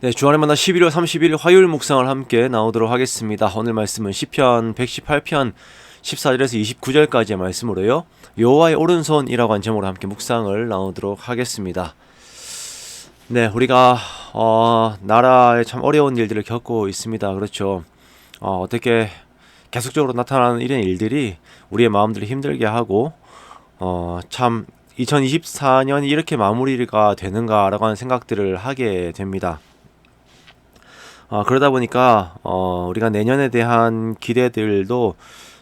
네, 주안의 만나 11월 30일 화요일 묵상을 함께 나오도록 하겠습니다. 오늘 말씀은 시편 118편 14절에서 29절까지의 말씀으로요. 여호와의 오른손이라고 한 제목으로 함께 묵상을 나오도록 하겠습니다. 네, 우리가 나라에 참 어려운 일들을 겪고 있습니다. 그렇죠. 어떻게 계속적으로 나타나는 이런 일들이 우리의 마음들을 힘들게 하고 참 2024년이 이렇게 마무리가 되는가라고 하는 생각들을 하게 됩니다. 그러다 보니까 우리가 내년에 대한 기대들도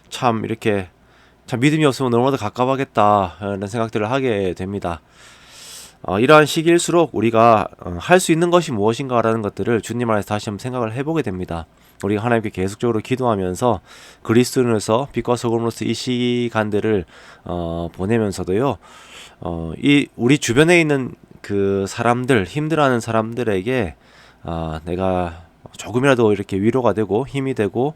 참 이렇게 참 믿음이 없으면 너무나도 갑갑하겠다라는 생각들을 하게 됩니다. 이러한 시기일수록 우리가 할 수 있는 것이 무엇인가라는 것들을 주님 안에서 다시 한번 생각을 해보게 됩니다. 우리가 하나님께 계속적으로 기도하면서 그리스도인으로서 빛과 소금으로서 이 시간들을 보내면서도요. 이 우리 주변에 있는 그 사람들, 힘들어하는 사람들에게 내가 조금이라도 이렇게 위로가 되고 힘이 되고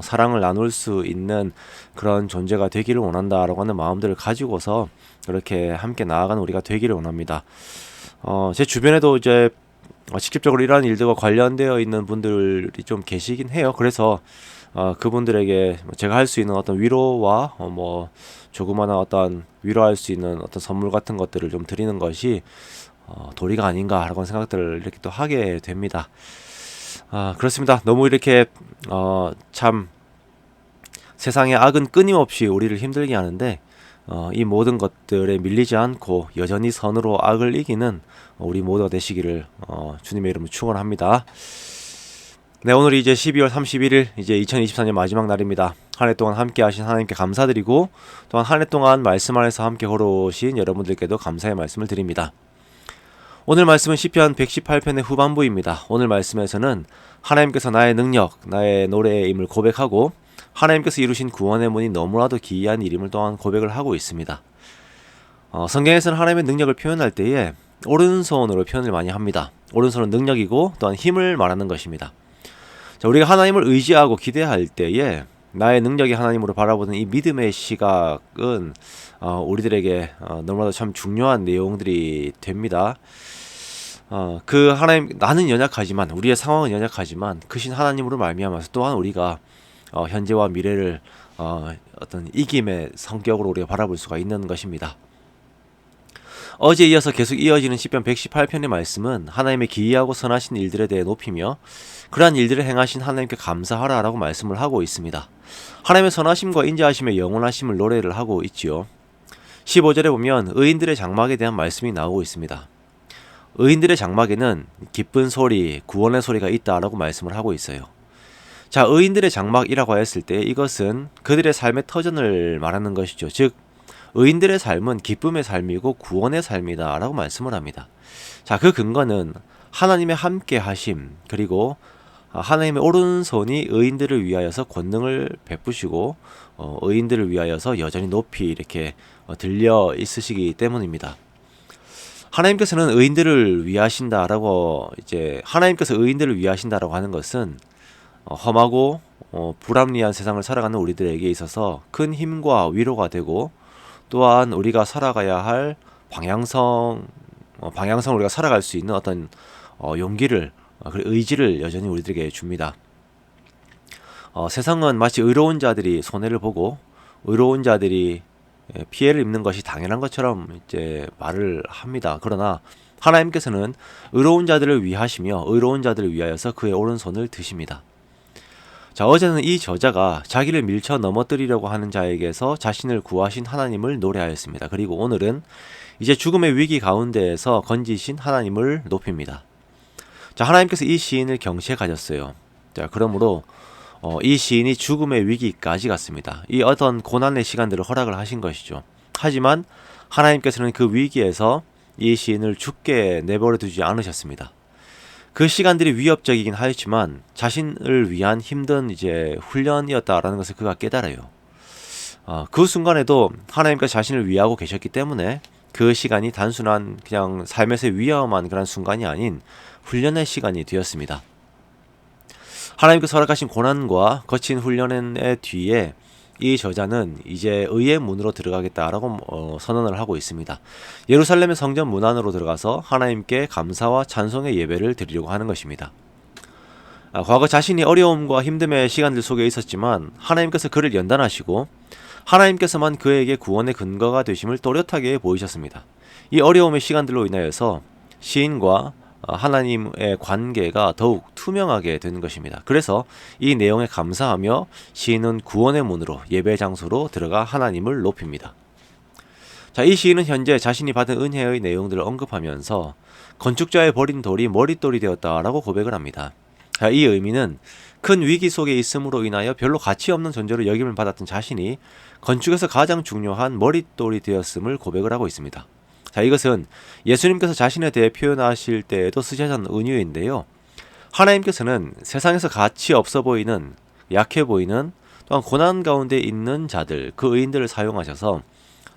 사랑을 나눌 수 있는 그런 존재가 되기를 원한다라고 하는 마음들을 가지고서 그렇게 함께 나아가는 우리가 되기를 원합니다. 제 주변에도 이제 직접적으로 이러한 일들과 관련되어 있는 분들이 좀 계시긴 해요. 그래서 그분들에게 제가 할 수 있는 어떤 위로와 조그마한 어떤 위로할 수 있는 어떤 선물 같은 것들을 좀 드리는 것이 도리가 아닌가라고 하는 생각들을 이렇게 또 하게 됩니다. 그렇습니다. 너무 이렇게 참 세상의 악은 끊임없이 우리를 힘들게 하는데 이 모든 것들에 밀리지 않고 여전히 선으로 악을 이기는 우리 모두가 되시기를 주님의 이름으로 축원합니다. 네, 오늘이 이제 12월 31일 이제 2024년 마지막 날입니다. 한 해 동안 함께 하신 하나님께 감사드리고 또한 한 해 동안 말씀 안에서 함께 걸어오신 여러분들께도 감사의 말씀을 드립니다. 오늘 말씀은 시편 118편의 후반부입니다. 오늘 말씀에서는 하나님께서 나의 능력, 나의 노래의 임을 고백하고 하나님께서 이루신 구원의 문이 너무나도 기이한 일임을 또한 고백을 하고 있습니다. 성경에서는 하나님의 능력을 표현할 때에 오른손으로 표현을 많이 합니다. 오른손은 능력이고 또한 힘을 말하는 것입니다. 자, 우리가 하나님을 의지하고 기대할 때에 나의 능력이 하나님으로 바라보는 이 믿음의 시각은 우리들에게 너무나도 참 중요한 내용들이 됩니다. 그 하나님, 나는 연약하지만 우리의 상황은 연약하지만 크신 하나님으로 말미암아서 또한 우리가 현재와 미래를 어떤 이김의 성격으로 우리가 바라볼 수가 있는 것입니다. 어제에 이어서 계속 이어지는 시편 118편의 말씀은 하나님의 기이하고 선하신 일들에 대해 높이며 그러한 일들을 행하신 하나님께 감사하라라고 말씀을 하고 있습니다. 하나님의 선하심과 인자하심의 영원하심을 노래를 하고 있지요. 15절에 보면 의인들의 장막에 대한 말씀이 나오고 있습니다. 의인들의 장막에는 기쁜 소리, 구원의 소리가 있다라고 말씀을 하고 있어요. 자, 의인들의 장막이라고 했을 때 이것은 그들의 삶의 터전을 말하는 것이죠. 즉, 의인들의 삶은 기쁨의 삶이고 구원의 삶이다 라고 말씀을 합니다. 자, 그 근거는 하나님의 함께 하심, 그리고 하나님의 오른손이 의인들을 위하여서 권능을 베푸시고 의인들을 위하여서 여전히 높이 이렇게 들려 있으시기 때문입니다. 하나님께서는 의인들을 위하신다라고 하나님께서 의인들을 위하신다라고 하는 것은 험하고 불합리한 세상을 살아가는 우리들에게 있어서 큰 힘과 위로가 되고 또한 우리가 살아가야 할 방향성을 우리가 살아갈 수 있는 어떤 용기를 의지를 여전히 우리들에게 줍니다. 세상은 마치 의로운 자들이 손해를 보고 의로운 자들이 피해를 입는 것이 당연한 것처럼 말을 합니다. 그러나 하나님께서는 의로운 자들을 위하시며 의로운 자들을 위하여서 그의 오른손을 드십니다. 자, 어제는 이 저자가 자기를 밀쳐 넘어뜨리려고 하는 자에게서 자신을 구하신 하나님을 노래하였습니다. 그리고 오늘은 이제 죽음의 위기 가운데에서 건지신 하나님을 높입니다. 자, 하나님께서 이 시인을 경시해 가졌어요. 자, 그러므로 이 시인이 죽음의 위기까지 갔습니다. 이 어떤 고난의 시간들을 허락을 하신 것이죠. 하지만 하나님께서는 그 위기에서 이 시인을 죽게 내버려 두지 않으셨습니다. 그 시간들이 위협적이긴 하였지만 자신을 위한 힘든 훈련이었다라는 것을 그가 깨달아요. 그 순간에도 하나님께서 자신을 위하고 계셨기 때문에 그 시간이 단순한 그냥 삶에서 위험한 그런 순간이 아닌 훈련의 시간이 되었습니다. 하나님께서 허락하신 고난과 거친 훈련의 뒤에 이 저자는 이제 의의 문으로 들어가겠다라고 선언을 하고 있습니다. 예루살렘의 성전 문 안으로 들어가서 하나님께 감사와 찬송의 예배를 드리려고 하는 것입니다. 과거 자신이 어려움과 힘듦의 시간들 속에 있었지만 하나님께서 그를 연단하시고 하나님께서만 그에게 구원의 근거가 되심을 또렷하게 보이셨습니다. 이 어려움의 시간들로 인하여서 시인과 하나님의 관계가 더욱 투명하게 되는 것입니다. 그래서 이 내용에 감사하며 시인은 구원의 문으로 예배 장소로 들어가 하나님을 높입니다. 자, 이 시인은 현재 자신이 받은 은혜의 내용들을 언급하면서 건축자의 버린 돌이 머릿돌이 되었다라고 고백을 합니다. 자, 이 의미는 큰 위기 속에 있음으로 인하여 별로 가치 없는 존재로 여김을 받았던 자신이 건축에서 가장 중요한 머릿돌이 되었음을 고백을 하고 있습니다. 자, 이것은 예수님께서 자신에 대해 표현하실 때에도 쓰셨던 은유인데요. 하나님께서는 세상에서 가치 없어 보이는, 약해 보이는, 또한 고난 가운데 있는 자들, 그 의인들을 사용하셔서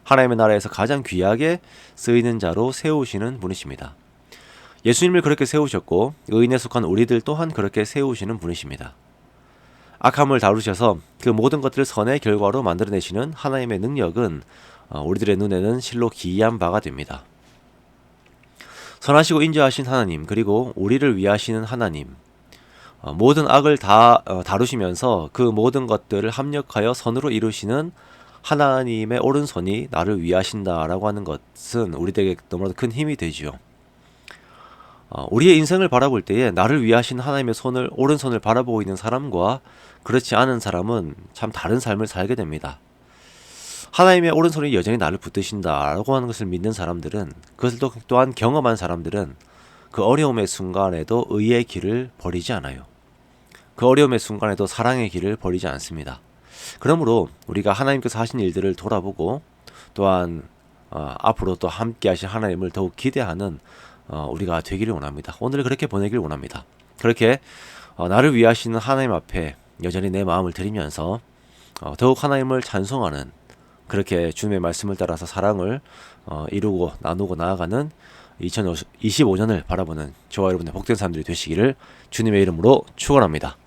하나님의 나라에서 가장 귀하게 쓰이는 자로 세우시는 분이십니다. 예수님을 그렇게 세우셨고 의인에 속한 우리들 또한 그렇게 세우시는 분이십니다. 악함을 다루셔서 그 모든 것들을 선의 결과로 만들어내시는 하나님의 능력은 우리들의 눈에는 실로 기이한 바가 됩니다. 선하시고 인자하신 하나님, 그리고 우리를 위하시는 하나님, 모든 악을 다 다루시면서 그 모든 것들을 합력하여 선으로 이루시는 하나님의 오른손이 나를 위하신다라고 하는 것은 우리들에게 너무나도 큰 힘이 되지요. 우리의 인생을 바라볼 때에 나를 위하신 하나님의 오른손을 바라보고 있는 사람과 그렇지 않은 사람은 참 다른 삶을 살게 됩니다. 하나님의 오른손이 여전히 나를 붙드신다라고 하는 것을 믿는 사람들은, 그것을 또한 경험한 사람들은 그 어려움의 순간에도 의의 길을 버리지 않아요. 그 어려움의 순간에도 사랑의 길을 버리지 않습니다. 그러므로 우리가 하나님께서 하신 일들을 돌아보고 또한 앞으로 또 함께 하실 하나님을 더욱 기대하는 우리가 되기를 원합니다. 오늘 그렇게 보내길 원합니다. 그렇게 나를 위하시는 하나님 앞에 여전히 내 마음을 드리면서 더욱 하나님을 찬송하는, 그렇게 주님의 말씀을 따라서 사랑을 이루고 나누고 나아가는 2025년을 바라보는 저와 여러분의 복된 사람들이 되시기를 주님의 이름으로 축원합니다.